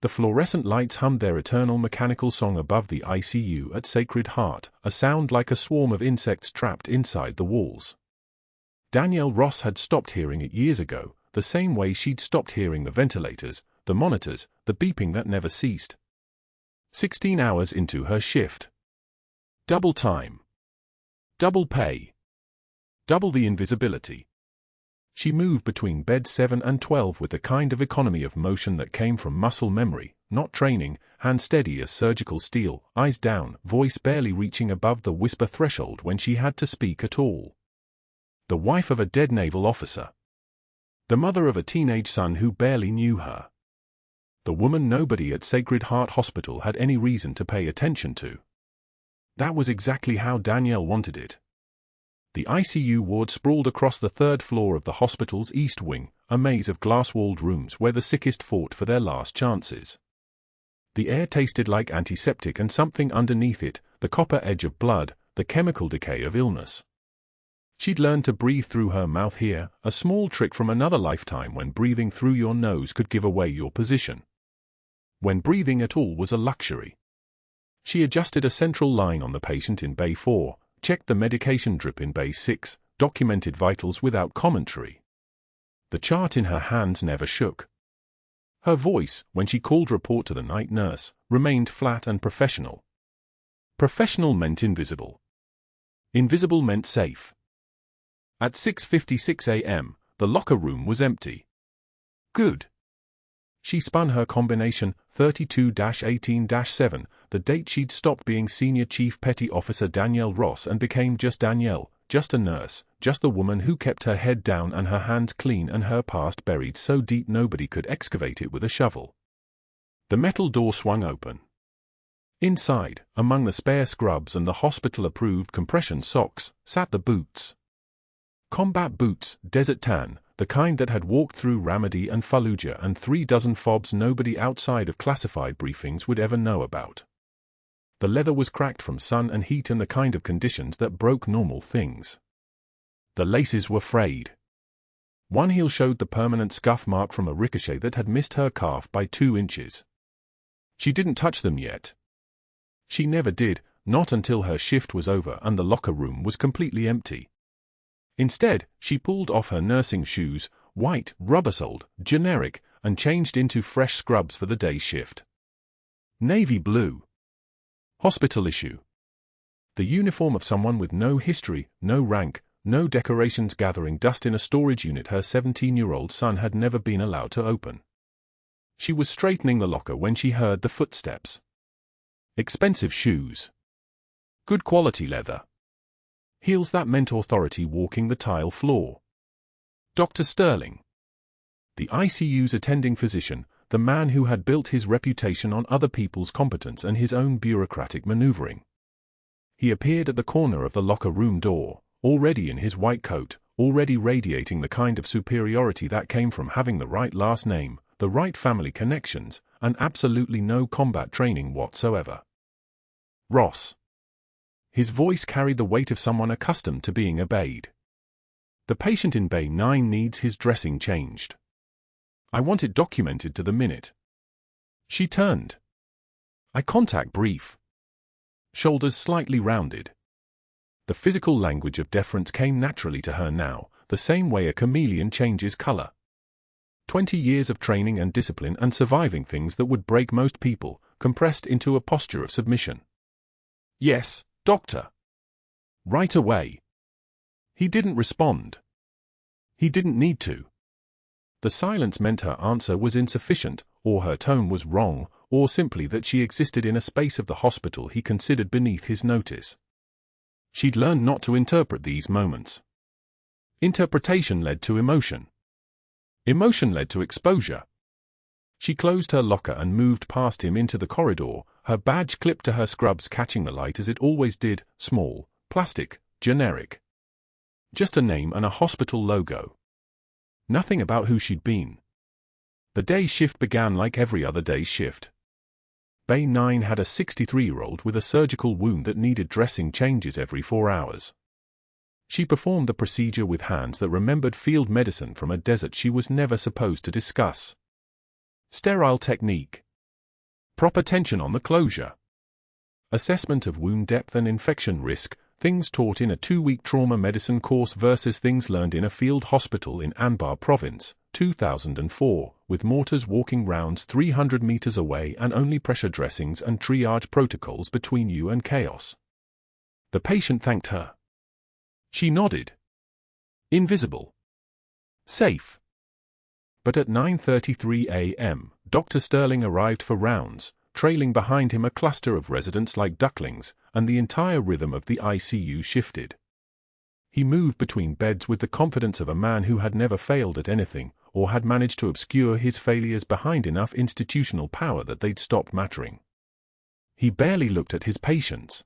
The fluorescent lights hummed their eternal mechanical song above the ICU at Sacred Heart, a sound like a swarm of insects trapped inside the walls. Danielle Ross had stopped hearing it years ago, the same way she'd stopped hearing the ventilators, the monitors, the beeping that never ceased. 16 hours into her shift. Double time. Double pay. Double the invisibility. She moved between beds 7 and 12 with the kind of economy of motion that came from muscle memory, not training, hands steady as surgical steel, eyes down, voice barely reaching above the whisper threshold when she had to speak at all. The wife of a dead naval officer. The mother of a teenage son who barely knew her. The woman nobody at Sacred Heart Hospital had any reason to pay attention to. That was exactly how Danielle wanted it. The ICU ward sprawled across the third floor of the hospital's east wing, a maze of glass-walled rooms where the sickest fought for their last chances. The air tasted like antiseptic and something underneath it, the copper edge of blood, the chemical decay of illness. She'd learned to breathe through her mouth here, a small trick from another lifetime when breathing through your nose could give away your position. When breathing at all was a luxury. She adjusted a central line on the patient in Bay 4, checked the medication drip in Bay 6, documented vitals without commentary. The chart in her hands never shook. Her voice, when she called report to the night nurse, remained flat and professional. Professional meant invisible. Invisible meant safe. At 6:56 a.m., the locker room was empty. Good. She spun her combination, 32-18-7, the date she'd stopped being Senior Chief Petty Officer Danielle Ross and became just Danielle, just a nurse, just the woman who kept her head down and her hands clean and her past buried so deep nobody could excavate it with a shovel. The metal door swung open. Inside, among the spare scrubs and the hospital-approved compression socks, sat the boots. Combat boots, desert tan, the kind that had walked through Ramadi and Fallujah and 36 fobs nobody outside of classified briefings would ever know about. The leather was cracked from sun and heat and the kind of conditions that broke normal things. The laces were frayed. One heel showed the permanent scuff mark from a ricochet that had missed her calf by 2 inches. She didn't touch them yet. She never did, not until her shift was over and the locker room was completely empty. Instead, she pulled off her nursing shoes, white, rubber-soled, generic, and changed into fresh scrubs for the day shift. Navy blue. Hospital issue. The uniform of someone with no history, no rank, no decorations gathering dust in a storage unit her 17-year-old son had never been allowed to open. She was straightening the locker when she heard the footsteps. Expensive shoes. Good quality leather. Heels that meant authority walking the tile floor. Dr. Sterling. The ICU's attending physician, the man who had built his reputation on other people's competence and his own bureaucratic maneuvering. He appeared at the corner of the locker room door, already in his white coat, already radiating the kind of superiority that came from having the right last name, the right family connections, and absolutely no combat training whatsoever. Ross. His voice carried the weight of someone accustomed to being obeyed. The patient in Bay 9 needs his dressing changed. I want it documented to the minute. She turned. Eye contact brief. Shoulders slightly rounded. The physical language of deference came naturally to her now, the same way a chameleon changes color. 20 years of training and discipline and surviving things that would break most people, compressed into a posture of submission. Yes, doctor. Right away. He didn't respond. He didn't need to. The silence meant her answer was insufficient, or her tone was wrong, or simply that she existed in a space of the hospital he considered beneath his notice. She'd learned not to interpret these moments. Interpretation led to emotion. Emotion led to exposure. She closed her locker and moved past him into the corridor, her badge clipped to her scrubs catching the light as it always did, small, plastic, generic. Just a name and a hospital logo. Nothing about who she'd been. The day shift began like every other day shift. Bay 9 had a 63-year-old with a surgical wound that needed dressing changes every 4 hours. She performed the procedure with hands that remembered field medicine from a desert she was never supposed to discuss. Sterile technique. Proper tension on the closure. Assessment of wound depth and infection risk, things taught in a 2-week trauma medicine course versus things learned in a field hospital in Anbar Province, 2004, with mortars walking rounds 300 meters away and only pressure dressings and triage protocols between you and chaos. The patient thanked her. She nodded. Invisible. Safe. But at 9:33 a.m., Dr. Sterling arrived for rounds, trailing behind him a cluster of residents like ducklings, and the entire rhythm of the ICU shifted. He moved between beds with the confidence of a man who had never failed at anything, or had managed to obscure his failures behind enough institutional power that they'd stopped mattering. He barely looked at his patients.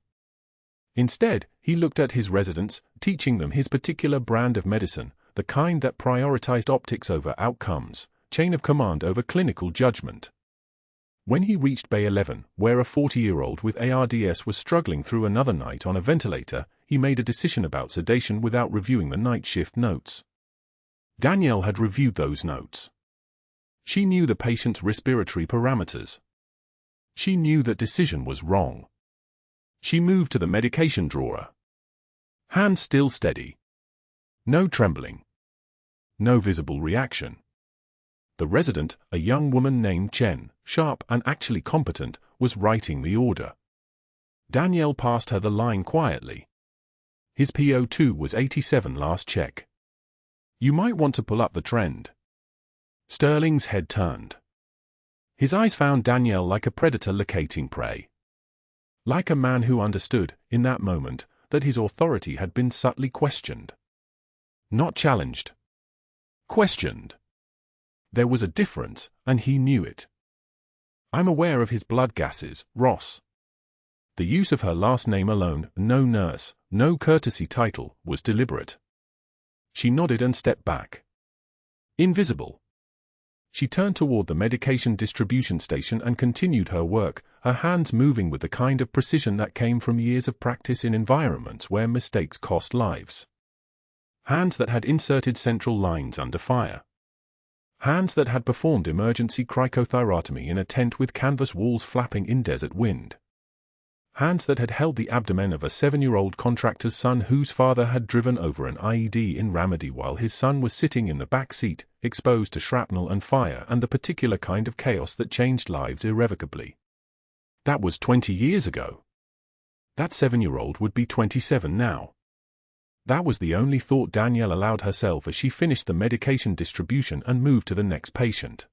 Instead, he looked at his residents, teaching them his particular brand of medicine, the kind that prioritized optics over outcomes, chain of command over clinical judgment. When he reached Bay 11, where a 40-year-old with ARDS was struggling through another night on a ventilator, he made a decision about sedation without reviewing the night shift notes. Danielle had reviewed those notes. She knew the patient's respiratory parameters. She knew that decision was wrong. She moved to the medication drawer. Hand still steady. No trembling. No visible reaction. The resident, a young woman named Chen, sharp and actually competent, was writing the order. Danielle passed her the line quietly. His PO2 was 87 last check. You might want to pull up the trend. Sterling's head turned. His eyes found Danielle like a predator locating prey. Like a man who understood, in that moment, that his authority had been subtly questioned. Not challenged. Questioned. There was a difference, and he knew it. I'm aware of his blood gases, Ross. The use of her last name alone, no nurse, no courtesy title, was deliberate. She nodded and stepped back. Invisible. She turned toward the medication distribution station and continued her work, her hands moving with the kind of precision that came from years of practice in environments where mistakes cost lives. Hands that had inserted central lines under fire. Hands that had performed emergency cricothyrotomy in a tent with canvas walls flapping in desert wind. Hands that had held the abdomen of a 7-year-old contractor's son whose father had driven over an IED in Ramadi while his son was sitting in the back seat, exposed to shrapnel and fire and the particular kind of chaos that changed lives irrevocably. That was 20 years ago. That 7-year-old would be 27 now. That was the only thought Danielle allowed herself as she finished the medication distribution and moved to the next patient.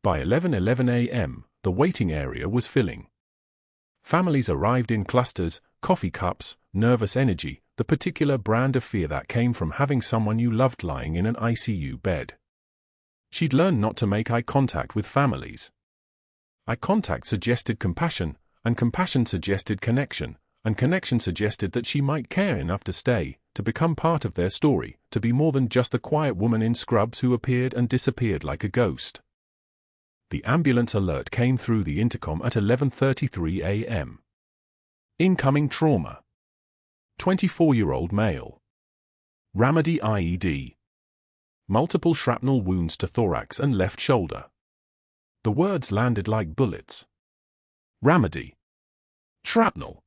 By 11:11 a.m., the waiting area was filling. Families arrived in clusters, coffee cups, nervous energy, the particular brand of fear that came from having someone you loved lying in an ICU bed. She'd learned not to make eye contact with families. Eye contact suggested compassion, and compassion suggested connection, and connection suggested that she might care enough to stay, to become part of their story, to be more than just the quiet woman in scrubs who appeared and disappeared like a ghost. The ambulance alert came through the intercom at 11:33 a.m. Incoming trauma. 24-year-old male. Ramadi IED. Multiple shrapnel wounds to thorax and left shoulder. The words landed like bullets. Ramadi. Shrapnel.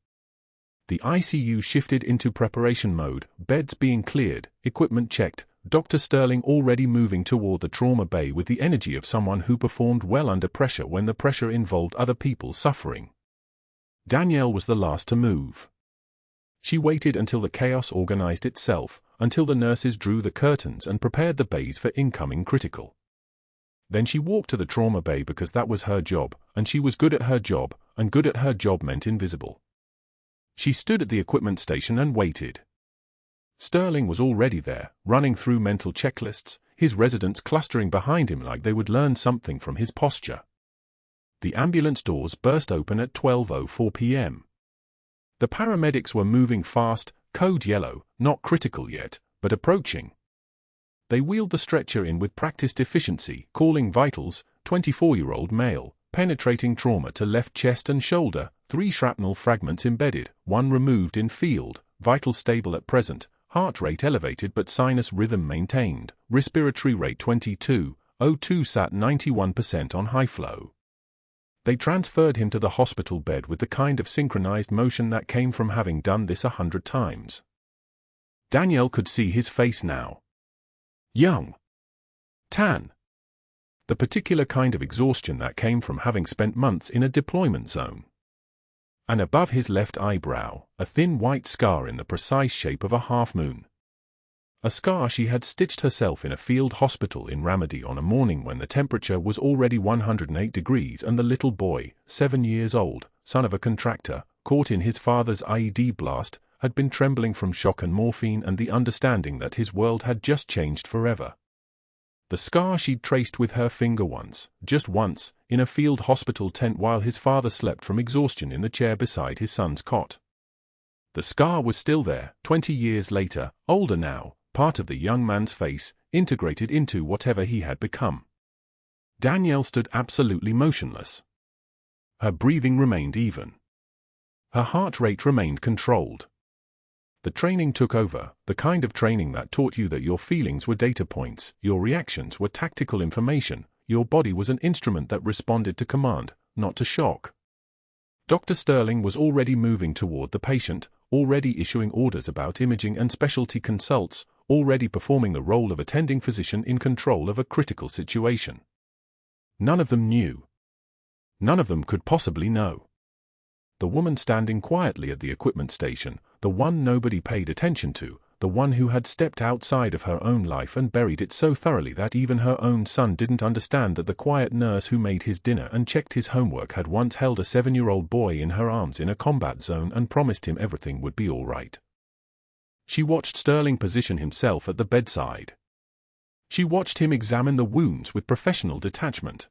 The ICU shifted into preparation mode, beds being cleared, equipment checked, Dr. Sterling already moving toward the trauma bay with the energy of someone who performed well under pressure when the pressure involved other people suffering. Danielle was the last to move. She waited until the chaos organized itself, until the nurses drew the curtains and prepared the bays for incoming critical. Then she walked to the trauma bay because that was her job, and she was good at her job, and good at her job meant invisible. She stood at the equipment station and waited. Sterling was already there, running through mental checklists, his residents clustering behind him like they would learn something from his posture. The ambulance doors burst open at 12:04 p.m. The paramedics were moving fast, code yellow, not critical yet, but approaching. They wheeled the stretcher in with practiced efficiency, calling vitals, 24-year-old male, penetrating trauma to left chest and shoulder, 3 shrapnel fragments embedded, 1 removed in field, vital stable at present, heart rate elevated but sinus rhythm maintained, respiratory rate 22, O2 sat 91% on high flow. They transferred him to the hospital bed with the kind of synchronized motion that came from having done this 100 times. Danielle could see his face now. Young. Tan. The particular kind of exhaustion that came from having spent months in a deployment zone. And above his left eyebrow, a thin white scar in the precise shape of a half-moon. A scar she had stitched herself in a field hospital in Ramadi on a morning when the temperature was already 108 degrees and the little boy, 7 years old, son of a contractor, caught in his father's IED blast, had been trembling from shock and morphine and the understanding that his world had just changed forever. The scar she'd traced with her finger once, just once, in a field hospital tent while his father slept from exhaustion in the chair beside his son's cot. The scar was still there, 20 years later, older now, part of the young man's face, integrated into whatever he had become. Danielle stood absolutely motionless. Her breathing remained even. Her heart rate remained controlled. The training took over, the kind of training that taught you that your feelings were data points, your reactions were tactical information, your body was an instrument that responded to command, not to shock. Dr. Sterling was already moving toward the patient, already issuing orders about imaging and specialty consults, already performing the role of attending physician in control of a critical situation. None of them knew. None of them could possibly know. The woman standing quietly at the equipment station, the one nobody paid attention to, the one who had stepped outside of her own life and buried it so thoroughly that even her own son didn't understand that the quiet nurse who made his dinner and checked his homework had once held a 7-year-old boy in her arms in a combat zone and promised him everything would be all right. She watched Sterling position himself at the bedside. She watched him examine the wounds with professional detachment.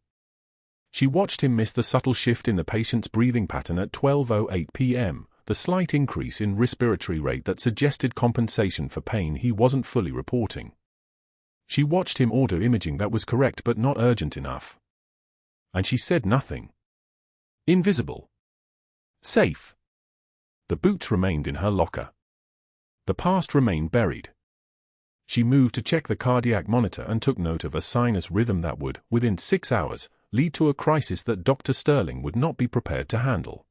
She watched him miss the subtle shift in the patient's breathing pattern at 12:08 p.m., the slight increase in respiratory rate that suggested compensation for pain he wasn't fully reporting. She watched him order imaging that was correct but not urgent enough. And she said nothing. Invisible. Safe. The boots remained in her locker. The past remained buried. She moved to check the cardiac monitor and took note of a sinus rhythm that would, within 6 hours, lead to a crisis that Dr. Sterling would not be prepared to handle.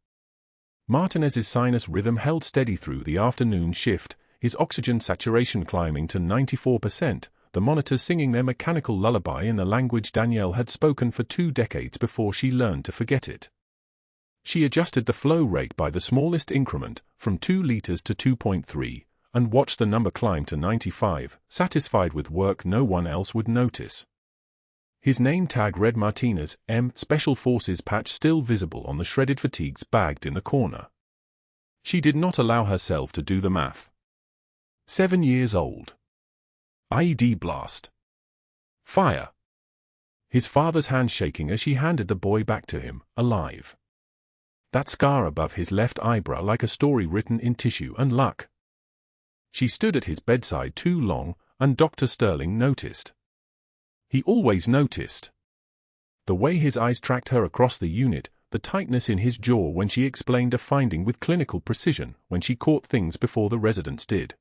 Martinez's sinus rhythm held steady through the afternoon shift, his oxygen saturation climbing to 94%, the monitors singing their mechanical lullaby in the language Danielle had spoken for 2 decades before she learned to forget it. She adjusted the flow rate by the smallest increment, from 2 liters to 2.3, and watched the number climb to 95, satisfied with work no one else would notice. His name tag read Martinez, M. Special Forces patch still visible on the shredded fatigues bagged in the corner. She did not allow herself to do the math. 7 years old. IED blast. Fire. His father's hand shaking as she handed the boy back to him, alive. That scar above his left eyebrow like a story written in tissue and luck. She stood at his bedside too long, and Dr. Sterling noticed. He always noticed. The way his eyes tracked her across the unit, the tightness in his jaw when she explained a finding with clinical precision, when she caught things before the residents did.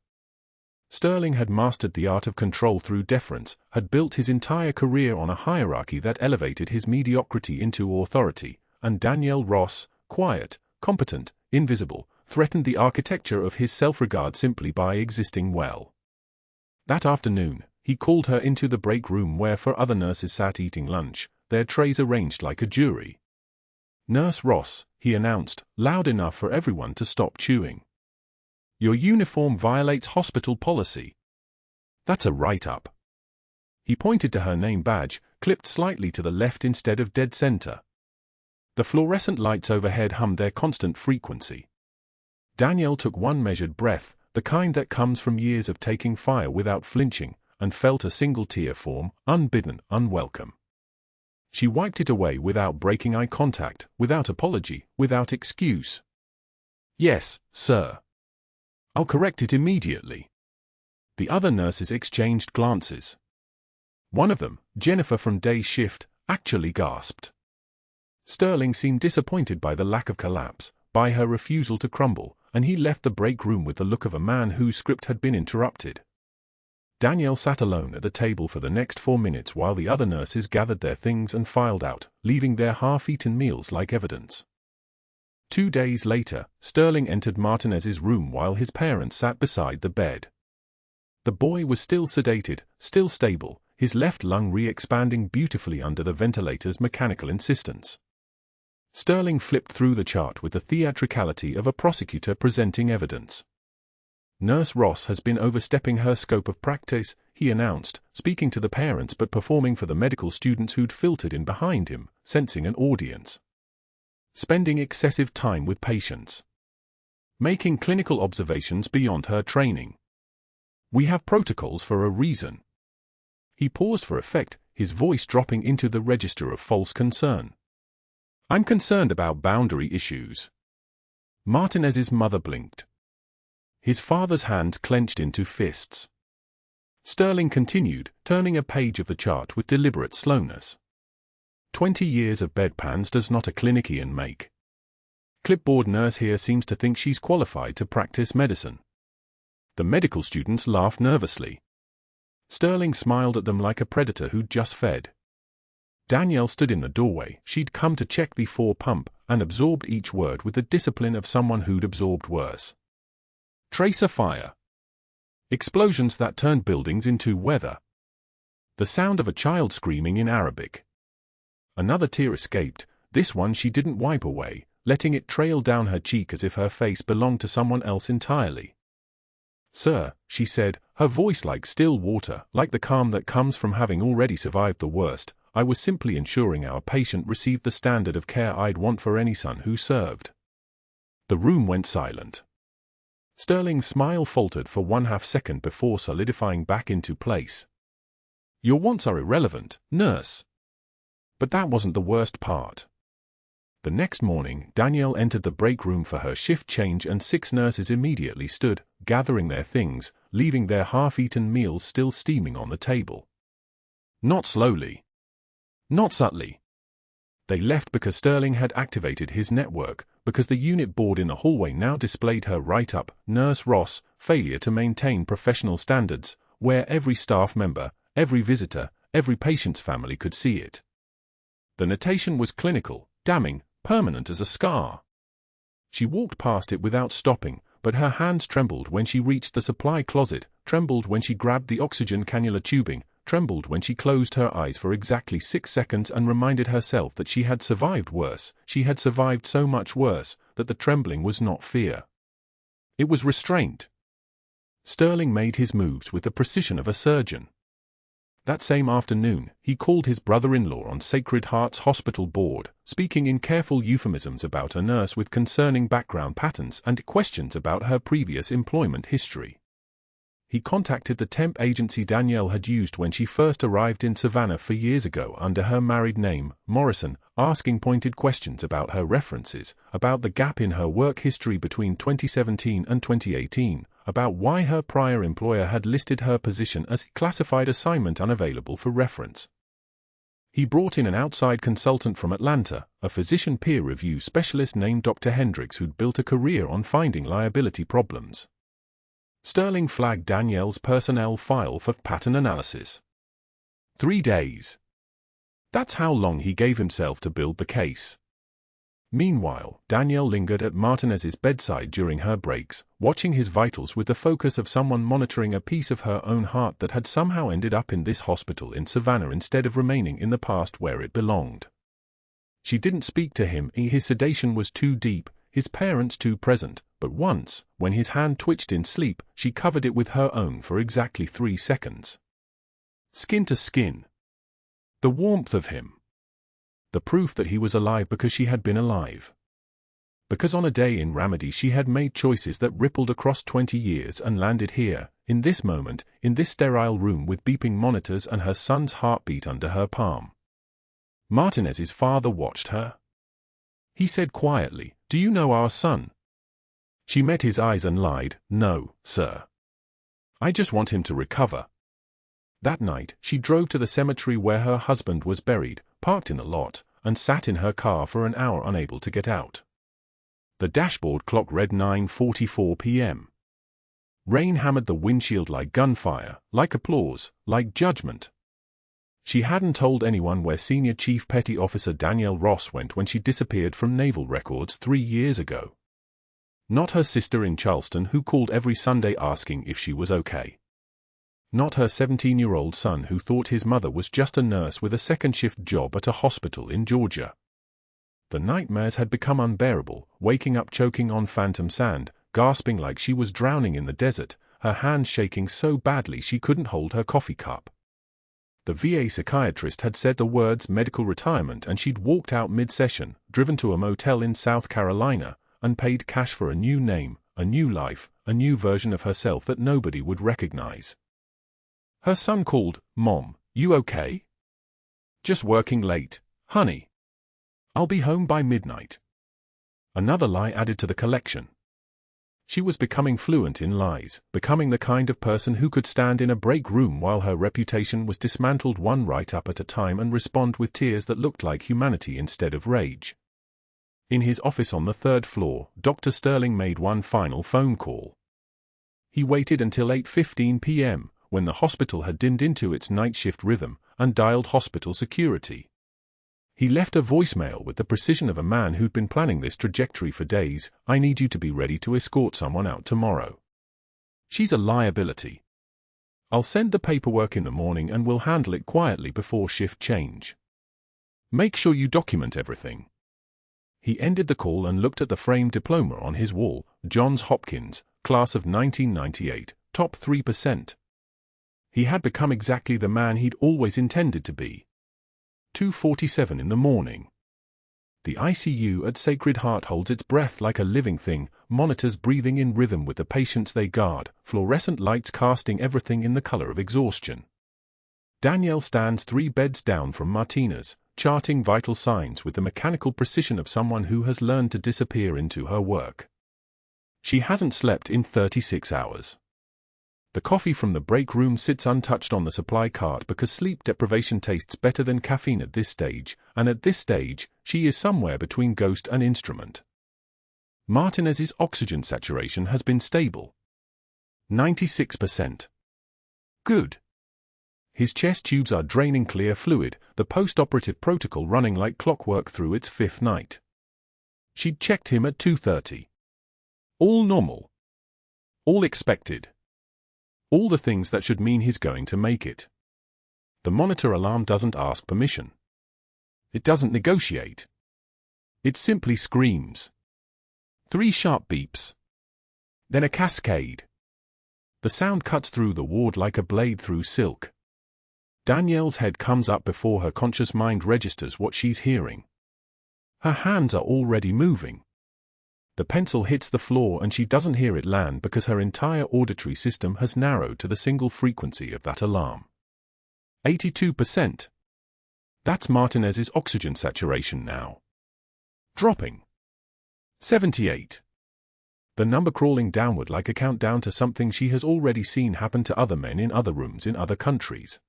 Sterling had mastered the art of control through deference, had built his entire career on a hierarchy that elevated his mediocrity into authority, and Danielle Ross, quiet, competent, invisible, threatened the architecture of his self-regard simply by existing well. That afternoon, he called her into the break room where 4 other nurses sat eating lunch, their trays arranged like a jury. "Nurse Ross," he announced, loud enough for everyone to stop chewing. "Your uniform violates hospital policy. That's a write-up." He pointed to her name badge, clipped slightly to the left instead of dead center. The fluorescent lights overhead hummed their constant frequency. Danielle took one measured breath, the kind that comes from years of taking fire without flinching, and felt a single tear form, unbidden, unwelcome. She wiped it away without breaking eye contact, without apology, without excuse. "Yes, sir. I'll correct it immediately." The other nurses exchanged glances. One of them, Jennifer from day shift, actually gasped. Sterling seemed disappointed by the lack of collapse, by her refusal to crumble, and he left the break room with the look of a man whose script had been interrupted. Danielle sat alone at the table for the next 4 minutes while the other nurses gathered their things and filed out, leaving their half-eaten meals like evidence. 2 days later, Sterling entered Martinez's room while his parents sat beside the bed. The boy was still sedated, still stable, his left lung re-expanding beautifully under the ventilator's mechanical insistence. Sterling flipped through the chart with the theatricality of a prosecutor presenting evidence. "Nurse Ross has been overstepping her scope of practice," he announced, speaking to the parents but performing for the medical students who'd filtered in behind him, sensing an audience. "Spending excessive time with patients. Making clinical observations beyond her training. We have protocols for a reason." He paused for effect, his voice dropping into the register of false concern. "I'm concerned about boundary issues." Martinez's mother blinked. His father's hands clenched into fists. Sterling continued, turning a page of the chart with deliberate slowness. 20 years of bedpans does not a clinician make. Clipboard nurse here seems to think she's qualified to practice medicine. The medical students laughed nervously. Sterling smiled at them like a predator who'd just fed. Danielle stood in the doorway. She'd come to check the 4-pump, and absorbed each word with the discipline of someone who'd absorbed worse. Tracer fire. Explosions that turned buildings into weather. The sound of a child screaming in Arabic. Another tear escaped, this one she didn't wipe away, letting it trail down her cheek as if her face belonged to someone else entirely. "Sir," she said, her voice like still water, like the calm that comes from having already survived the worst, "I was simply ensuring our patient received the standard of care I'd want for any son who served." The room went silent. Sterling's smile faltered for 1/2 second before solidifying back into place. "Your wants are irrelevant, nurse." But that wasn't the worst part. The next morning, Danielle entered the break room for her shift change and 6 nurses immediately stood, gathering their things, leaving their half-eaten meals still steaming on the table. Not slowly. Not subtly. They left because Sterling had activated his network, because the unit board in the hallway now displayed her write-up, "Nurse Ross, failure to maintain professional standards," where every staff member, every visitor, every patient's family could see it. The notation was clinical, damning, permanent as a scar. She walked past it without stopping, but her hands trembled when she reached the supply closet, trembled when she grabbed the oxygen cannula tubing, trembled when she closed her eyes for exactly 6 seconds and reminded herself that she had survived worse, she had survived so much worse, that the trembling was not fear. It was restraint. Sterling made his moves with the precision of a surgeon. That same afternoon, he called his brother-in-law on Sacred Heart's hospital board, speaking in careful euphemisms about a nurse with concerning background patterns and questions about her previous employment history. He contacted the temp agency Danielle had used when she first arrived in Savannah 4 years ago under her married name, Morrison, asking pointed questions about her references, about the gap in her work history between 2017 and 2018, about why her prior employer had listed her position as classified assignment unavailable for reference. He brought in an outside consultant from Atlanta, a physician peer review specialist named Dr. Hendricks who'd built a career on finding liability problems. Sterling flagged Danielle's personnel file for pattern analysis. 3 days. That's how long he gave himself to build the case. Meanwhile, Danielle lingered at Martinez's bedside during her breaks, watching his vitals with the focus of someone monitoring a piece of her own heart that had somehow ended up in this hospital in Savannah instead of remaining in the past where it belonged. She didn't speak to him, his sedation was too deep, his parents too present, but once, when his hand twitched in sleep, she covered it with her own for exactly 3 seconds. Skin to skin. The warmth of him. The proof that he was alive because she had been alive. Because on a day in Ramadi she had made choices that rippled across 20 years and landed here, in this moment, in this sterile room with beeping monitors and her son's heartbeat under her palm. Martinez's father watched her. He said quietly, "Do you know our son?" She met his eyes and lied, "No, sir. I just want him to recover." That night, she drove to the cemetery where her husband was buried, parked in the lot, and sat in her car for an hour unable to get out. The dashboard clock read 9:44 p.m. Rain hammered the windshield like gunfire, like applause, like judgment. She hadn't told anyone where Senior Chief Petty Officer Danielle Ross went when she disappeared from Naval Records 3 years ago. Not her sister in Charleston who called every Sunday asking if she was okay. Not her 17-year-old son who thought his mother was just a nurse with a second-shift job at a hospital in Georgia. The nightmares had become unbearable, waking up choking on phantom sand, gasping like she was drowning in the desert, her hands shaking so badly she couldn't hold her coffee cup. The VA psychiatrist had said the words medical retirement and she'd walked out mid-session, driven to a motel in South Carolina, and paid cash for a new name, a new life, a new version of herself that nobody would recognize. Her son called, "Mom, you okay?" "Just working late, honey. I'll be home by midnight." Another lie added to the collection. She was becoming fluent in lies, becoming the kind of person who could stand in a break room while her reputation was dismantled one write-up at a time and respond with tears that looked like humanity instead of rage. In his office on the 3rd floor, Dr. Sterling made one final phone call. He waited until 8:15 p.m., when the hospital had dimmed into its night shift rhythm, and dialed hospital security. He left a voicemail with the precision of a man who'd been planning this trajectory for days. "I need you to be ready to escort someone out tomorrow. She's a liability. I'll send the paperwork in the morning and we'll handle it quietly before shift change. Make sure you document everything." He ended the call and looked at the framed diploma on his wall. Johns Hopkins, class of 1998, top 3%. He had become exactly the man he'd always intended to be. 2:47 in the morning. The ICU at Sacred Heart holds its breath like a living thing, monitors breathing in rhythm with the patients they guard, fluorescent lights casting everything in the color of exhaustion. Danielle stands 3 beds down from Martina's, charting vital signs with the mechanical precision of someone who has learned to disappear into her work. She hasn't slept in 36 hours. The coffee from the break room sits untouched on the supply cart because sleep deprivation tastes better than caffeine at this stage, and at this stage, she is somewhere between ghost and instrument. Martinez's oxygen saturation has been stable. 96%. Good. His chest tubes are draining clear fluid, the post-operative protocol running like clockwork through its 5th night. She'd checked him at 2:30. All normal. All expected. All the things that should mean he's going to make it. The monitor alarm doesn't ask permission. It doesn't negotiate. It simply screams. 3 sharp beeps. Then a cascade. The sound cuts through the ward like a blade through silk. Danielle's head comes up before her conscious mind registers what she's hearing. Her hands are already moving. The pencil hits the floor and she doesn't hear it land because her entire auditory system has narrowed to the single frequency of that alarm. 82%. That's Martinez's oxygen saturation now. Dropping. 78. The number crawling downward like a countdown to something she has already seen happen to other men in other rooms in other countries.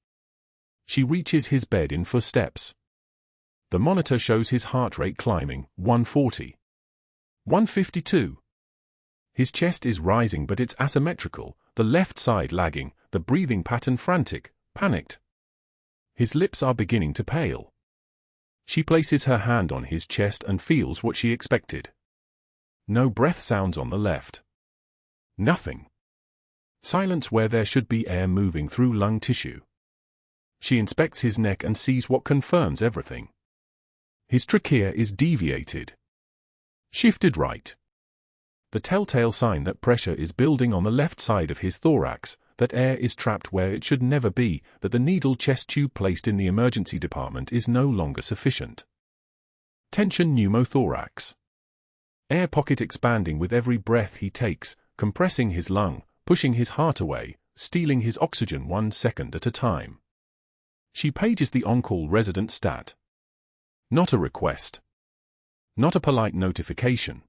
She reaches his bed in 4 steps. The monitor shows his heart rate climbing, 140. 152. His chest is rising but it's asymmetrical, the left side lagging, the breathing pattern frantic, panicked. His lips are beginning to pale. She places her hand on his chest and feels what she expected. No breath sounds on the left. Nothing. Silence where there should be air moving through lung tissue. She inspects his neck and sees what confirms everything. His trachea is deviated. Shifted right. The telltale sign that pressure is building on the left side of his thorax, that air is trapped where it should never be, that the needle chest tube placed in the emergency department is no longer sufficient. Tension pneumothorax. Air pocket expanding with every breath he takes, compressing his lung, pushing his heart away, stealing his oxygen 1 second at a time. She pages the on-call resident stat. Not a request. Not a polite notification.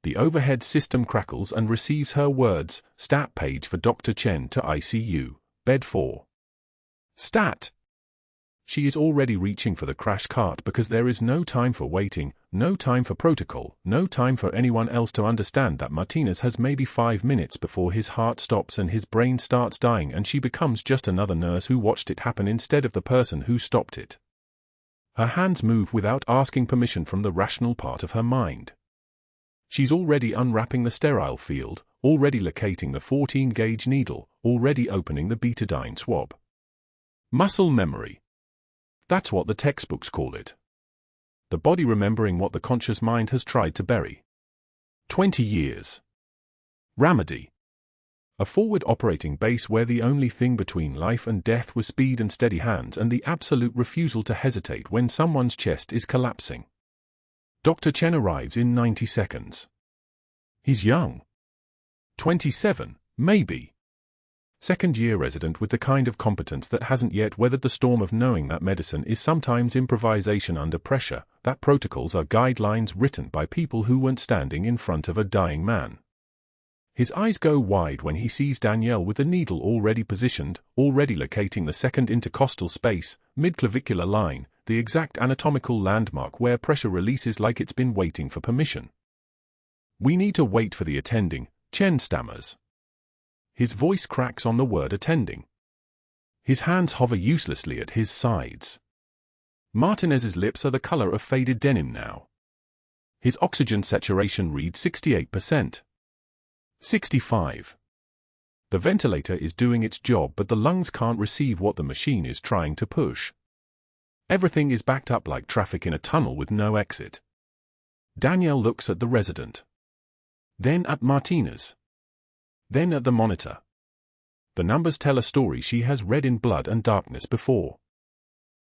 The overhead system crackles and receives her words, stat page for Dr. Chen to ICU, bed 4. Stat. She is already reaching for the crash cart because there is no time for waiting, no time for protocol, no time for anyone else to understand that Martinez has maybe 5 minutes before his heart stops and his brain starts dying, and she becomes just another nurse who watched it happen instead of the person who stopped it. Her hands move without asking permission from the rational part of her mind. She's already unwrapping the sterile field, already locating the 14-gauge needle, already opening the betadine swab. Muscle memory. That's what the textbooks call it. The body remembering what the conscious mind has tried to bury. 20 years. Ramadi. A forward operating base where the only thing between life and death was speed and steady hands and the absolute refusal to hesitate when someone's chest is collapsing. Dr. Chen arrives in 90 seconds. He's young. 27, maybe. Second-year resident with the kind of competence that hasn't yet weathered the storm of knowing that medicine is sometimes improvisation under pressure, that protocols are guidelines written by people who weren't standing in front of a dying man. His eyes go wide when he sees Danielle with the needle already positioned, already locating the second intercostal space, mid-clavicular line, the exact anatomical landmark where pressure releases like it's been waiting for permission. "We need to wait for the attending," Chen stammers. His voice cracks on the word attending. His hands hover uselessly at his sides. Martinez's lips are the color of faded denim now. His oxygen saturation reads 68%. 65. The ventilator is doing its job, but the lungs can't receive what the machine is trying to push. Everything is backed up like traffic in a tunnel with no exit. Danielle looks at the resident. Then at Martinez. Then at the monitor. The numbers tell a story she has read in Blood and Darkness before.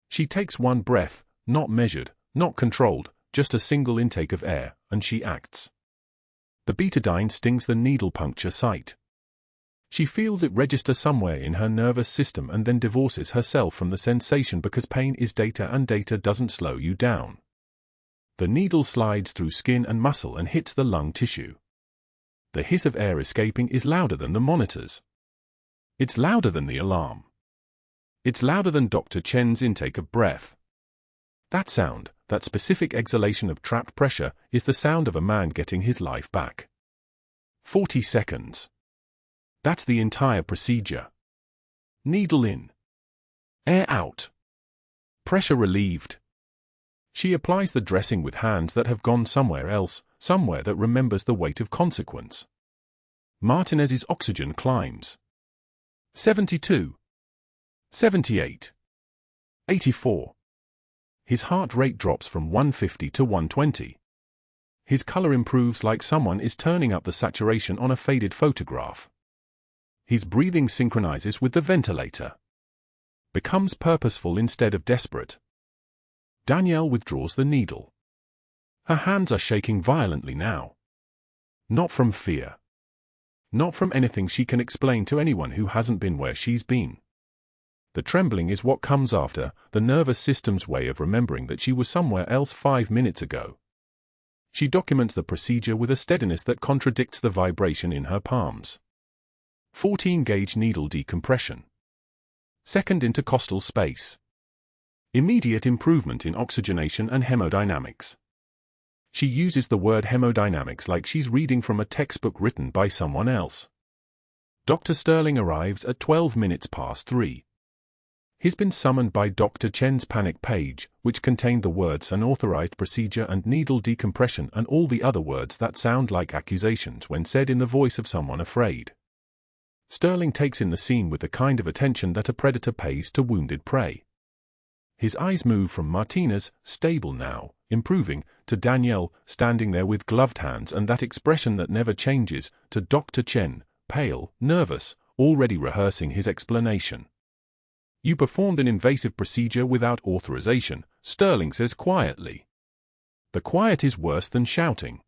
She takes one breath, not measured, not controlled, just a single intake of air, and she acts. The betadine stings the needle puncture site. She feels it register somewhere in her nervous system and then divorces herself from the sensation because pain is data and data doesn't slow you down. The needle slides through skin and muscle and hits the lung tissue. The hiss of air escaping is louder than the monitors. It's louder than the alarm. It's louder than Dr. Chen's intake of breath. That sound, that specific exhalation of trapped pressure, is the sound of a man getting his life back. 40 seconds. That's the entire procedure. Needle in. Air out. Pressure relieved. She applies the dressing with hands that have gone somewhere else, somewhere that remembers the weight of consequence. Martinez's oxygen climbs. 72. 78. 84. His heart rate drops from 150 to 120. His color improves like someone is turning up the saturation on a faded photograph. His breathing synchronizes with the ventilator. Becomes purposeful instead of desperate. Danielle withdraws the needle. Her hands are shaking violently now. Not from fear. Not from anything she can explain to anyone who hasn't been where she's been. The trembling is what comes after, the nervous system's way of remembering that she was somewhere else 5 minutes ago. She documents the procedure with a steadiness that contradicts the vibration in her palms. 14-gauge needle decompression. Second intercostal space. Immediate improvement in oxygenation and hemodynamics. She uses the word hemodynamics like she's reading from a textbook written by someone else. Dr. Sterling arrives at 12 minutes past 3. He's been summoned by Dr. Chen's panic page, which contained the words unauthorized procedure and needle decompression and all the other words that sound like accusations when said in the voice of someone afraid. Sterling takes in the scene with the kind of attention that a predator pays to wounded prey. His eyes move from Martinez, stable now, improving, to Danielle, standing there with gloved hands and that expression that never changes, to Dr. Chen, pale, nervous, already rehearsing his explanation. "You performed an invasive procedure without authorization," Sterling says quietly. The quiet is worse than shouting.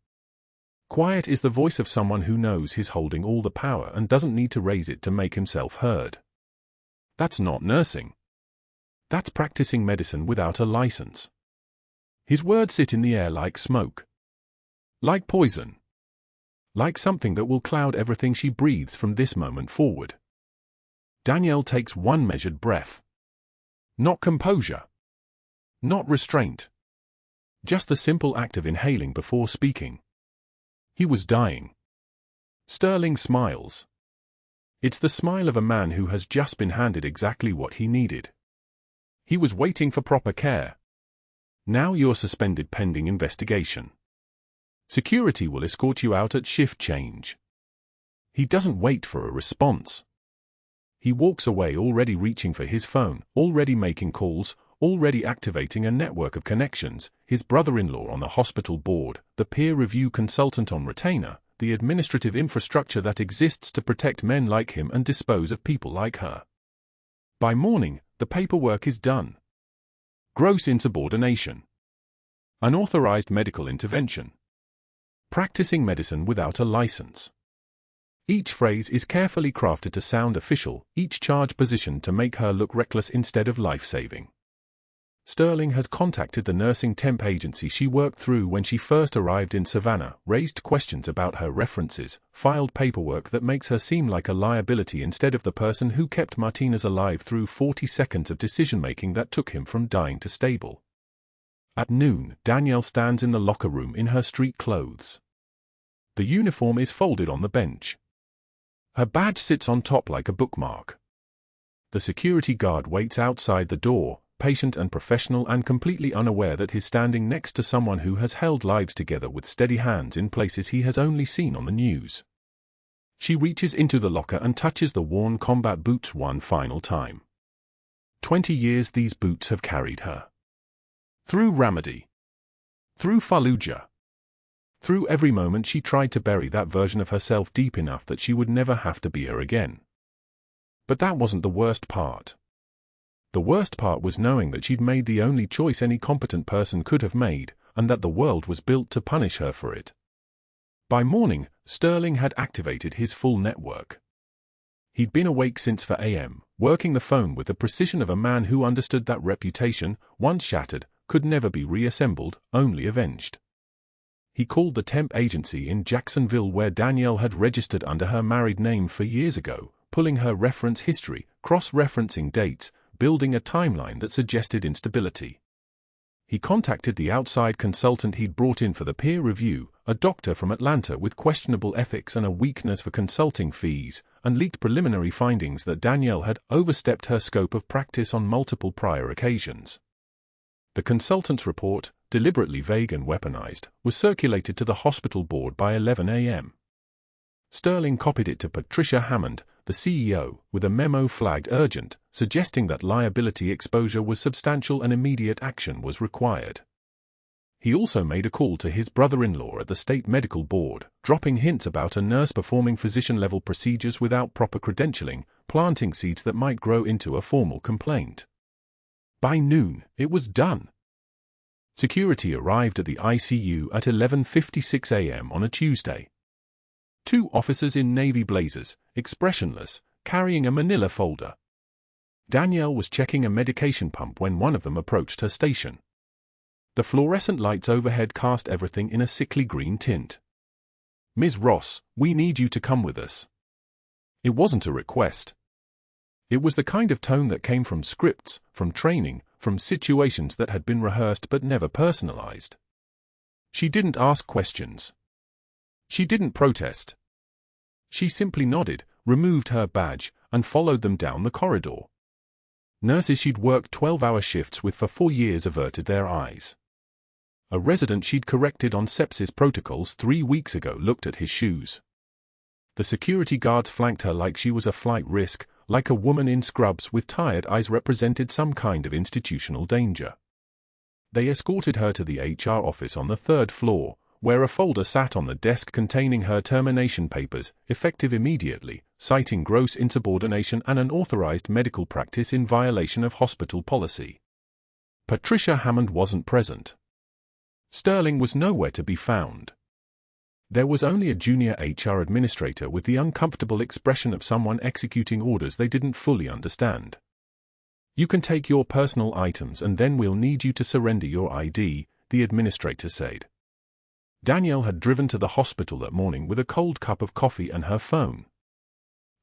Quiet is the voice of someone who knows he's holding all the power and doesn't need to raise it to make himself heard. That's not nursing. That's practicing medicine without a license. His words sit in the air like smoke. Like poison. Like something that will cloud everything she breathes from this moment forward. Danielle takes one measured breath. Not composure. Not restraint. Just the simple act of inhaling before speaking. He was dying. Sterling smiles. It's the smile of a man who has just been handed exactly what he needed. He was waiting for proper care. Now you're suspended pending investigation. Security will escort you out at shift change. He doesn't wait for a response. He walks away already reaching for his phone, already making calls, already activating a network of connections, his brother-in-law on the hospital board, the peer review consultant on retainer, the administrative infrastructure that exists to protect men like him and dispose of people like her. By morning, the paperwork is done. Gross insubordination. Unauthorized medical intervention. Practicing medicine without a license. Each phrase is carefully crafted to sound official, each charge positioned to make her look reckless instead of life-saving. Sterling has contacted the nursing temp agency she worked through when she first arrived in Savannah, raised questions about her references, filed paperwork that makes her seem like a liability instead of the person who kept Martinez alive through 40 seconds of decision-making that took him from dying to stable. At noon, Danielle stands in the locker room in her street clothes. The uniform is folded on the bench. Her badge sits on top like a bookmark. The security guard waits outside the door, patient and professional and completely unaware that he's standing next to someone who has held lives together with steady hands in places he has only seen on the news. She reaches into the locker and touches the worn combat boots one final time. 20 years these boots have carried her. Through Ramadi. Through Fallujah. Through every moment she tried to bury that version of herself deep enough that she would never have to be her again. But that wasn't the worst part. The worst part was knowing that she'd made the only choice any competent person could have made, and that the world was built to punish her for it. By morning, Sterling had activated his full network. He'd been awake since 4 a.m., working the phone with the precision of a man who understood that reputation, once shattered, could never be reassembled, only avenged. He called the temp agency in Jacksonville where Danielle had registered under her married name 4 years ago, pulling her reference history, cross-referencing dates, building a timeline that suggested instability. He contacted the outside consultant he'd brought in for the peer review, a doctor from Atlanta with questionable ethics and a weakness for consulting fees, and leaked preliminary findings that Danielle had overstepped her scope of practice on multiple prior occasions. The consultant's report, deliberately vague and weaponized, was circulated to the hospital board by 11 a.m. Sterling copied it to Patricia Hammond, the CEO, with a memo flagged urgent, suggesting that liability exposure was substantial and immediate action was required. He also made a call to his brother-in-law at the state medical board, dropping hints about a nurse performing physician-level procedures without proper credentialing, planting seeds that might grow into a formal complaint. By noon, it was done. Security arrived at the ICU at 11:56 a.m. on a Tuesday. 2 officers in navy blazers, expressionless, carrying a manila folder. Danielle was checking a medication pump when one of them approached her station. The fluorescent lights overhead cast everything in a sickly green tint. "Ms. Ross, we need you to come with us." It wasn't a request. It was the kind of tone that came from scripts, from training, from situations that had been rehearsed but never personalized. She didn't ask questions. She didn't protest. She simply nodded, removed her badge, and followed them down the corridor. Nurses she'd worked 12-hour shifts with for 4 years averted their eyes. A resident she'd corrected on sepsis protocols 3 weeks ago looked at his shoes. The security guards flanked her like she was a flight risk, like a woman in scrubs with tired eyes represented some kind of institutional danger. They escorted her to the HR office on the 3rd floor, where a folder sat on the desk containing her termination papers, effective immediately, citing gross insubordination and unauthorized medical practice in violation of hospital policy. Patricia Hammond wasn't present. Sterling was nowhere to be found. There was only a junior HR administrator with the uncomfortable expression of someone executing orders they didn't fully understand. "You can take your personal items and then we'll need you to surrender your ID," the administrator said. Danielle had driven to the hospital that morning with a cold cup of coffee and her phone.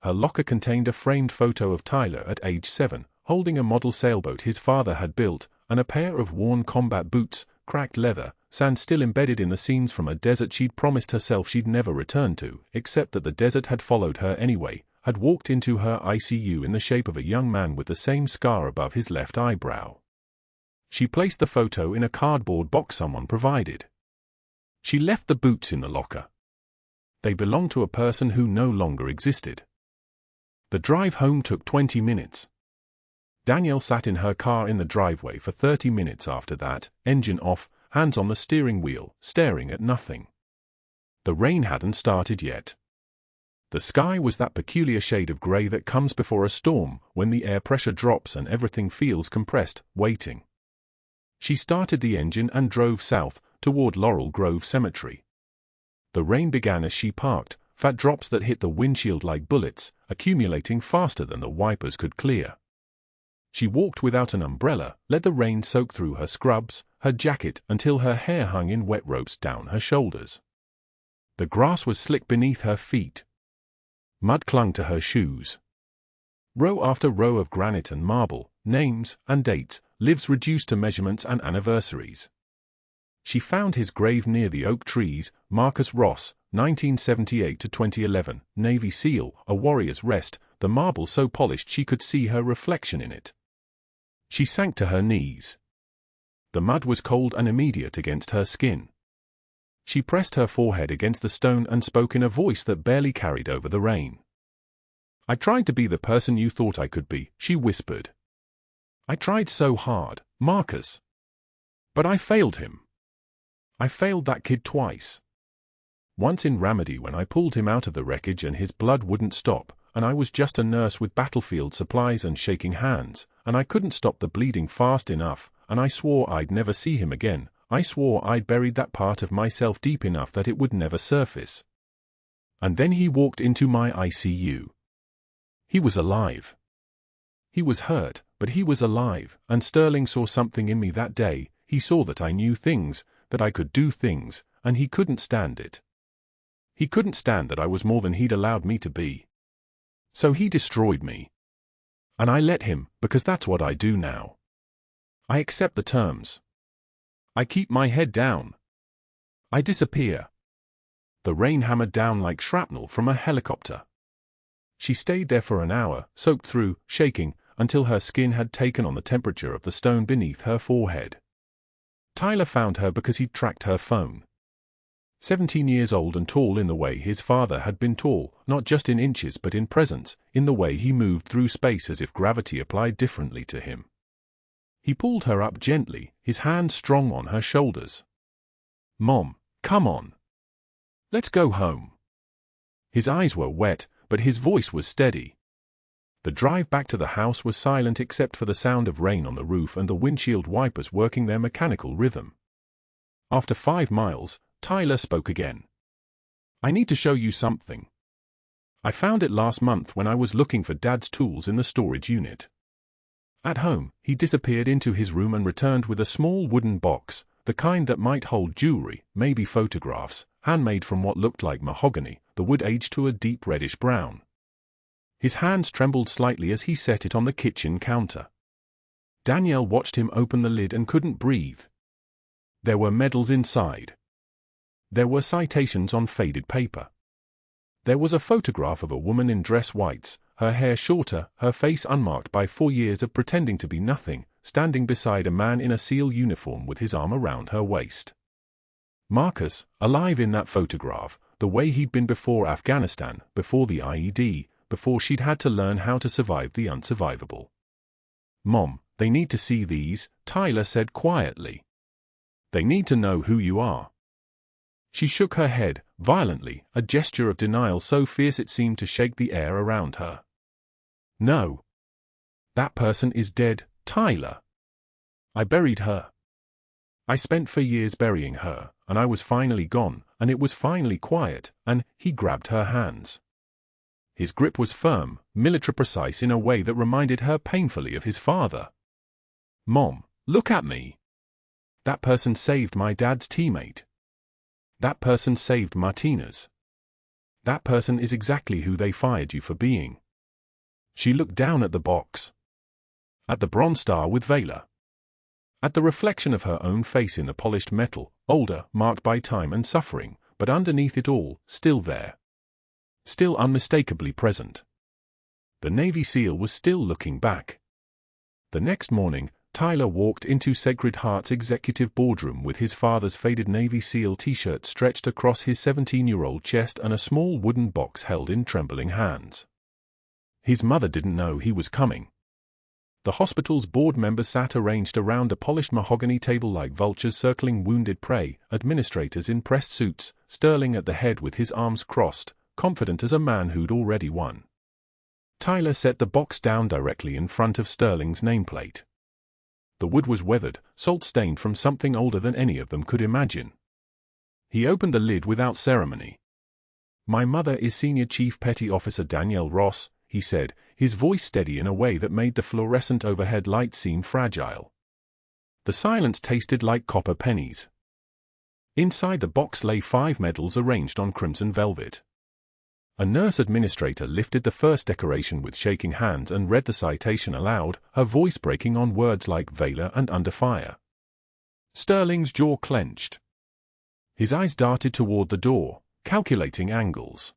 Her locker contained a framed photo of Tyler at age 7, holding a model sailboat his father had built, and a pair of worn combat boots, cracked leather, sand still embedded in the seams from a desert she'd promised herself she'd never return to, except that the desert had followed her anyway, had walked into her ICU in the shape of a young man with the same scar above his left eyebrow. She placed the photo in a cardboard box someone provided. She left the boots in the locker. They belonged to a person who no longer existed. The drive home took 20 minutes. Danielle sat in her car in the driveway for 30 minutes after that, engine off, hands on the steering wheel, staring at nothing. The rain hadn't started yet. The sky was that peculiar shade of grey that comes before a storm, when the air pressure drops and everything feels compressed, waiting. She started the engine and drove south, toward Laurel Grove Cemetery. The rain began as she parked, fat drops that hit the windshield like bullets, accumulating faster than the wipers could clear. She walked without an umbrella, let the rain soak through her scrubs, her jacket, until her hair hung in wet ropes down her shoulders. The grass was slick beneath her feet. Mud clung to her shoes. Row after row of granite and marble, names and dates, lives reduced to measurements and anniversaries. She found his grave near the oak trees, Marcus Ross, 1978 to 2011, Navy SEAL, a warrior's rest, the marble so polished she could see her reflection in it. She sank to her knees. The mud was cold and immediate against her skin. She pressed her forehead against the stone and spoke in a voice that barely carried over the rain. "I tried to be the person you thought I could be," she whispered. "I tried so hard, Marcus. But I failed him. I failed that kid twice. Once in Ramadi when I pulled him out of the wreckage and his blood wouldn't stop, and I was just a nurse with battlefield supplies and shaking hands, and I couldn't stop the bleeding fast enough, and I swore I'd never see him again. I swore I'd buried that part of myself deep enough that it would never surface. And then he walked into my ICU. He was alive. He was hurt, but he was alive, and Sterling saw something in me that day. He saw that I knew things, that I could do things, and he couldn't stand it. He couldn't stand that I was more than he'd allowed me to be. So he destroyed me. And I let him, because that's what I do now. I accept the terms. I keep my head down. I disappear." The rain hammered down like shrapnel from a helicopter. She stayed there for an hour, soaked through, shaking, until her skin had taken on the temperature of the stone beneath her forehead. Tyler found her because he'd tracked her phone. 17 years old and tall in the way his father had been tall, not just in inches but in presence, in the way he moved through space as if gravity applied differently to him. He pulled her up gently, his hand strong on her shoulders. "Mom, come on. Let's go home." His eyes were wet, but his voice was steady. The drive back to the house was silent except for the sound of rain on the roof and the windshield wipers working their mechanical rhythm. After 5 miles, Tyler spoke again. "I need to show you something. I found it last month when I was looking for Dad's tools in the storage unit." At home, he disappeared into his room and returned with a small wooden box, the kind that might hold jewelry, maybe photographs, handmade from what looked like mahogany, the wood aged to a deep reddish brown. His hands trembled slightly as he set it on the kitchen counter. Danielle watched him open the lid and couldn't breathe. There were medals inside. There were citations on faded paper. There was a photograph of a woman in dress whites, her hair shorter, her face unmarked by 4 years of pretending to be nothing, standing beside a man in a SEAL uniform with his arm around her waist. Marcus, alive in that photograph, the way he'd been before Afghanistan, before the IED, before she'd had to learn how to survive the unsurvivable. "Mom, they need to see these," Tyler said quietly. "They need to know who you are." She shook her head, violently, a gesture of denial so fierce it seemed to shake the air around her. "No. That person is dead, Tyler. I buried her. I spent 4 years burying her, and I was finally gone, and it was finally quiet, and..." He grabbed her hands. His grip was firm, military precise in a way that reminded her painfully of his father. "Mom, look at me. That person saved my dad's teammate. That person saved Martina's. That person is exactly who they fired you for being." She looked down at the box. At the Bronze Star with Valor. At the reflection of her own face in the polished metal, older, marked by time and suffering, but underneath it all, still there. Still unmistakably present. The Navy SEAL was still looking back. The next morning, Tyler walked into Sacred Heart's executive boardroom with his father's faded Navy SEAL t-shirt stretched across his 17-year-old chest and a small wooden box held in trembling hands. His mother didn't know he was coming. The hospital's board members sat arranged around a polished mahogany table like vultures circling wounded prey, administrators in pressed suits, Sterling at the head with his arms crossed, confident as a man who'd already won. Tyler set the box down directly in front of Sterling's nameplate. The wood was weathered, salt-stained from something older than any of them could imagine. He opened the lid without ceremony. "My mother is Senior Chief Petty Officer Danielle Ross," he said, his voice steady in a way that made the fluorescent overhead light seem fragile. The silence tasted like copper pennies. Inside the box lay 5 medals arranged on crimson velvet. A nurse administrator lifted the first decoration with shaking hands and read the citation aloud, her voice breaking on words like Valor and Under Fire. Sterling's jaw clenched. His eyes darted toward the door, calculating angles.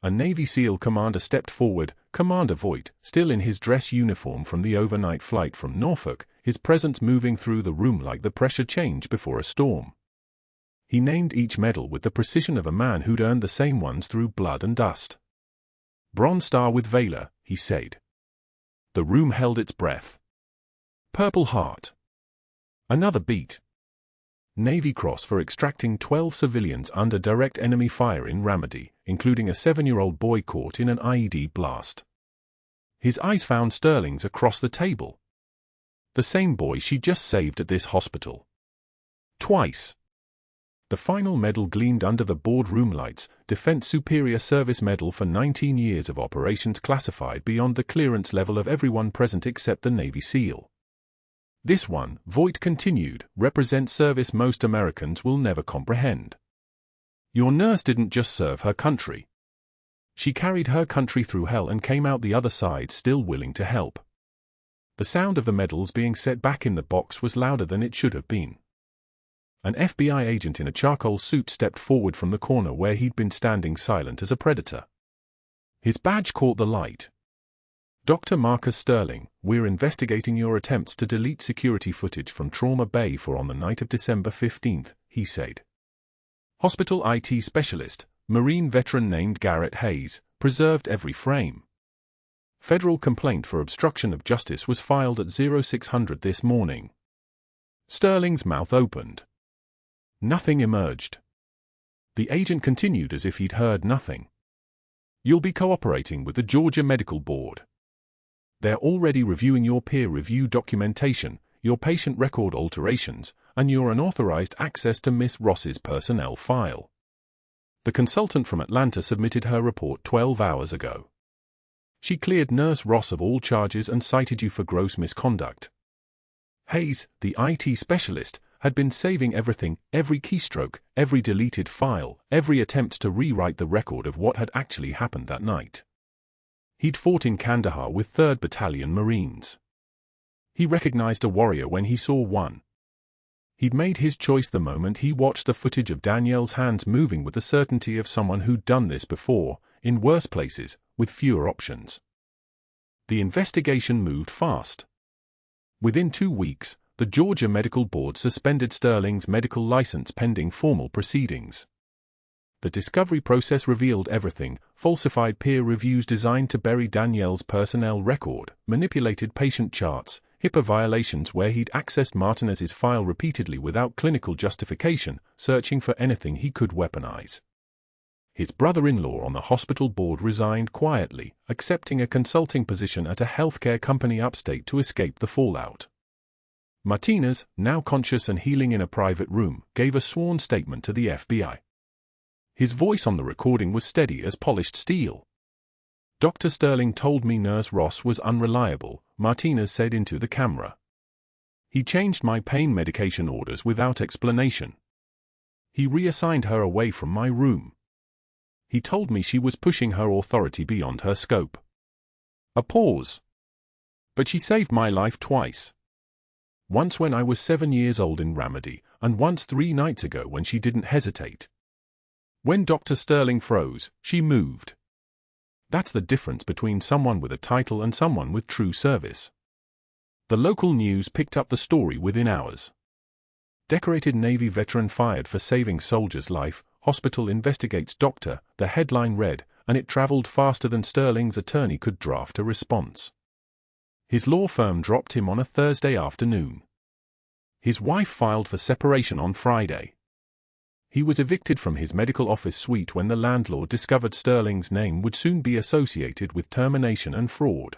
A Navy SEAL commander stepped forward, Commander Voigt, still in his dress uniform from the overnight flight from Norfolk, his presence moving through the room like the pressure change before a storm. He named each medal with the precision of a man who'd earned the same ones through blood and dust. "Bronze Star with Valor," he said. The room held its breath. "Purple Heart." Another beat. "Navy Cross for extracting 12 civilians under direct enemy fire in Ramadi, including a 7-year-old boy caught in an IED blast." His eyes found Sterling's across the table. The same boy she just saved at this hospital. Twice. The final medal gleamed under the boardroom lights, Defense Superior Service Medal for 19 years of operations classified beyond the clearance level of everyone present except the Navy SEAL. "This one," Voigt continued, "represents service most Americans will never comprehend. Your nurse didn't just serve her country. She carried her country through hell and came out the other side still willing to help." The sound of the medals being set back in the box was louder than it should have been. An FBI agent in a charcoal suit stepped forward from the corner where he'd been standing silent as a predator. His badge caught the light. "Dr. Marcus Sterling, we're investigating your attempts to delete security footage from Trauma Bay for on the night of December 15th, he said. Hospital IT specialist, Marine veteran named Garrett Hayes, preserved every frame. Federal complaint for obstruction of justice was filed at 0600 this morning." Sterling's mouth opened. Nothing emerged. The agent continued as if he'd heard nothing. "You'll be cooperating with the Georgia Medical Board. They're already reviewing your peer review documentation, your patient record alterations, and your unauthorized access to Miss Ross's personnel file. The consultant from Atlanta submitted her report 12 hours ago. She cleared Nurse Ross of all charges and cited you for gross misconduct." Hayes, the IT specialist, had been saving everything, every keystroke, every deleted file, every attempt to rewrite the record of what had actually happened that night. He'd fought in Kandahar with 3rd Battalion Marines. He recognized a warrior when he saw one. He'd made his choice the moment he watched the footage of Danielle's hands moving with the certainty of someone who'd done this before, in worse places, with fewer options. The investigation moved fast. Within 2 weeks, the Georgia Medical Board suspended Sterling's medical license pending formal proceedings. The discovery process revealed everything: falsified peer reviews designed to bury Danielle's personnel record, manipulated patient charts, HIPAA violations where he'd accessed Martinez's file repeatedly without clinical justification, searching for anything he could weaponize. His brother-in-law on the hospital board resigned quietly, accepting a consulting position at a healthcare company upstate to escape the fallout. Martinez, now conscious and healing in a private room, gave a sworn statement to the FBI. His voice on the recording was steady as polished steel. "Dr. Sterling told me Nurse Ross was unreliable," Martinez said into the camera. "He changed my pain medication orders without explanation. He reassigned her away from my room. He told me she was pushing her authority beyond her scope." A pause. "But she saved my life twice." Once when I was 7 years old in Ramadi, and once 3 nights ago when she didn't hesitate. When Dr. Sterling froze, she moved. That's the difference between someone with a title and someone with true service. The local news picked up the story within hours. Decorated Navy veteran fired for saving soldier's life, hospital investigates doctor, the headline read, and it traveled faster than Sterling's attorney could draft a response. His law firm dropped him on a Thursday afternoon. His wife filed for separation on Friday. He was evicted from his medical office suite when the landlord discovered Sterling's name would soon be associated with termination and fraud.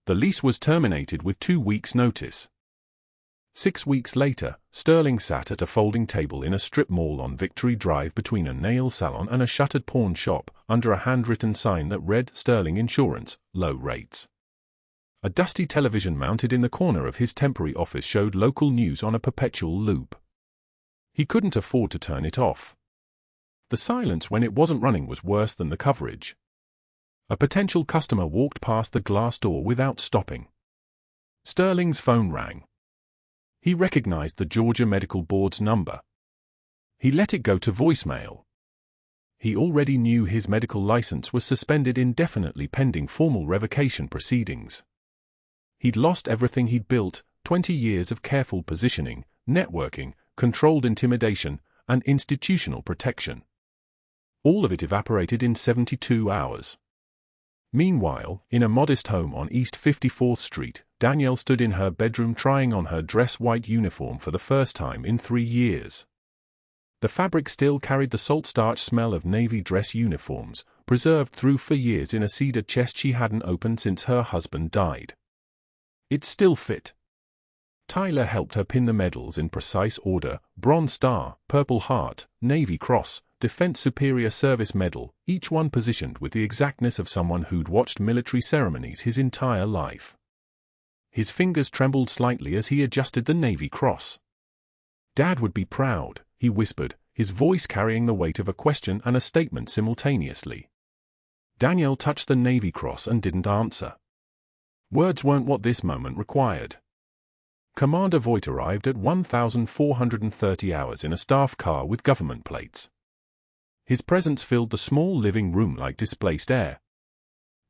The lease was terminated with 2 weeks' notice. 6 weeks later, Sterling sat at a folding table in a strip mall on Victory Drive between a nail salon and a shuttered pawn shop, under a handwritten sign that read Sterling Insurance, Low Rates. A dusty television mounted in the corner of his temporary office showed local news on a perpetual loop. He couldn't afford to turn it off. The silence when it wasn't running was worse than the coverage. A potential customer walked past the glass door without stopping. Sterling's phone rang. He recognized the Georgia Medical Board's number. He let it go to voicemail. He already knew his medical license was suspended indefinitely pending formal revocation proceedings. He'd lost everything he'd built, 20 years of careful positioning, networking, controlled intimidation, and institutional protection. All of it evaporated in 72 hours. Meanwhile, in a modest home on East 54th Street, Danielle stood in her bedroom trying on her dress white uniform for the first time in 3 years. The fabric still carried the salt-starch smell of Navy dress uniforms, preserved through for years in a cedar chest she hadn't opened since her husband died. It still fit. Tyler helped her pin the medals in precise order: Bronze Star, Purple Heart, Navy Cross, Defense Superior Service Medal, each one positioned with the exactness of someone who'd watched military ceremonies his entire life. His fingers trembled slightly as he adjusted the Navy Cross. "Dad would be proud," he whispered, his voice carrying the weight of a question and a statement simultaneously. Danielle touched the Navy Cross and didn't answer. Words weren't what this moment required. Commander Voigt arrived at 1,430 hours in a staff car with government plates. His presence filled the small living room like displaced air.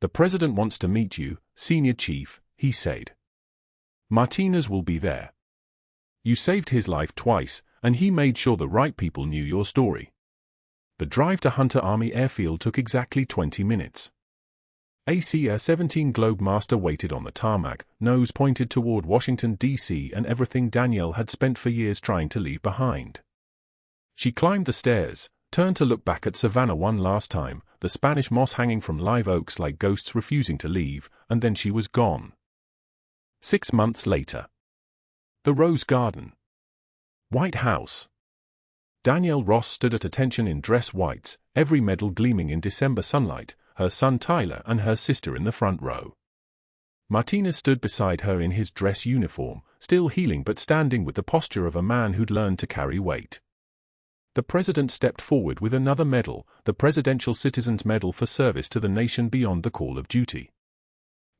"The President wants to meet you, Senior Chief," he said. "Martinez will be there. You saved his life twice, and he made sure the right people knew your story." The drive to Hunter Army Airfield took exactly 20 minutes. A CR-17 Globemaster waited on the tarmac, nose pointed toward Washington, D.C. and everything Danielle had spent for years trying to leave behind. She climbed the stairs, turned to look back at Savannah one last time, the Spanish moss hanging from live oaks like ghosts refusing to leave, and then she was gone. 6 months later. The Rose Garden. White House. Danielle Ross stood at attention in dress whites, every medal gleaming in December sunlight, her son Tyler and her sister in the front row. Martinez stood beside her in his dress uniform, still healing but standing with the posture of a man who'd learned to carry weight. The president stepped forward with another medal, the Presidential Citizens Medal for service to the nation beyond the call of duty.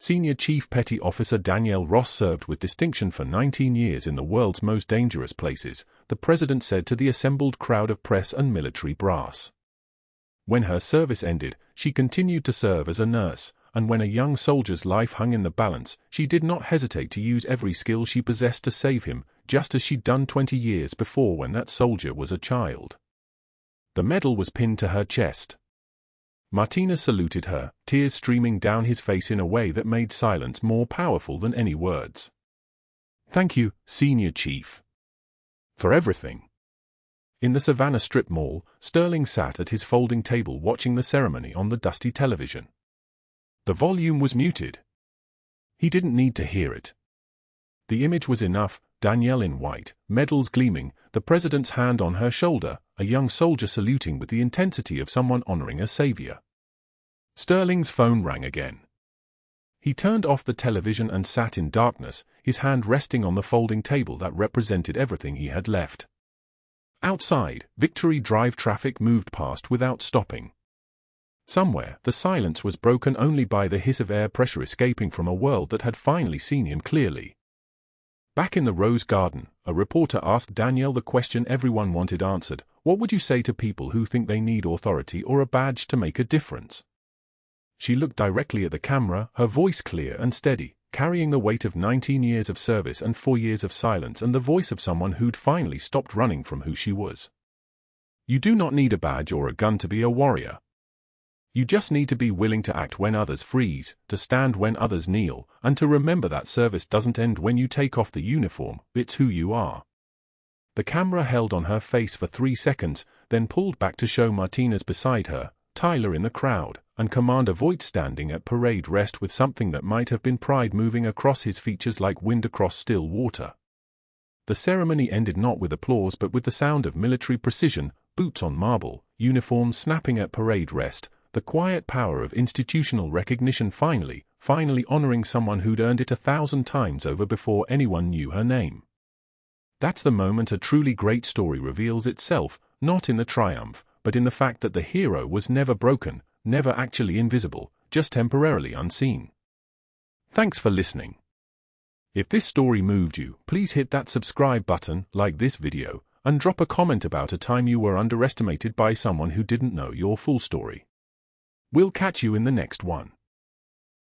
Senior Chief Petty Officer Danielle Ross served with distinction for 19 years in the world's most dangerous places, the president said to the assembled crowd of press and military brass. When her service ended, she continued to serve as a nurse, and when a young soldier's life hung in the balance, she did not hesitate to use every skill she possessed to save him, just as she'd done 20 years before when that soldier was a child. The medal was pinned to her chest. Martinez saluted her, tears streaming down his face in a way that made silence more powerful than any words. "Thank you, Senior Chief. For everything." In the Savannah Strip Mall, Sterling sat at his folding table watching the ceremony on the dusty television. The volume was muted. He didn't need to hear it. The image was enough: Danielle in white, medals gleaming, the president's hand on her shoulder, a young soldier saluting with the intensity of someone honoring a savior. Sterling's phone rang again. He turned off the television and sat in darkness, his hand resting on the folding table that represented everything he had left. Outside, Victory Drive traffic moved past without stopping. Somewhere, the silence was broken only by the hiss of air pressure escaping from a world that had finally seen him clearly. Back in the Rose Garden, a reporter asked Danielle the question everyone wanted answered: what would you say to people who think they need authority or a badge to make a difference? She looked directly at the camera, her voice clear and steady, carrying the weight of 19 years of service and 4 years of silence and the voice of someone who'd finally stopped running from who she was. You do not need a badge or a gun to be a warrior. You just need to be willing to act when others freeze, to stand when others kneel, and to remember that service doesn't end when you take off the uniform, it's who you are. The camera held on her face for 3 seconds, then pulled back to show Martinez beside her, Tyler in the crowd, and Commander Voight standing at parade rest with something that might have been pride moving across his features like wind across still water. The ceremony ended not with applause but with the sound of military precision, boots on marble, uniforms snapping at parade rest, the quiet power of institutional recognition finally honoring someone who'd earned it 1,000 times over before anyone knew her name. That's the moment a truly great story reveals itself, not in the triumph, but in the fact that the hero was never broken, never actually invisible, just temporarily unseen. Thanks for listening. If this story moved you, please hit that subscribe button, like this video, and drop a comment about a time you were underestimated by someone who didn't know your full story. We'll catch you in the next one.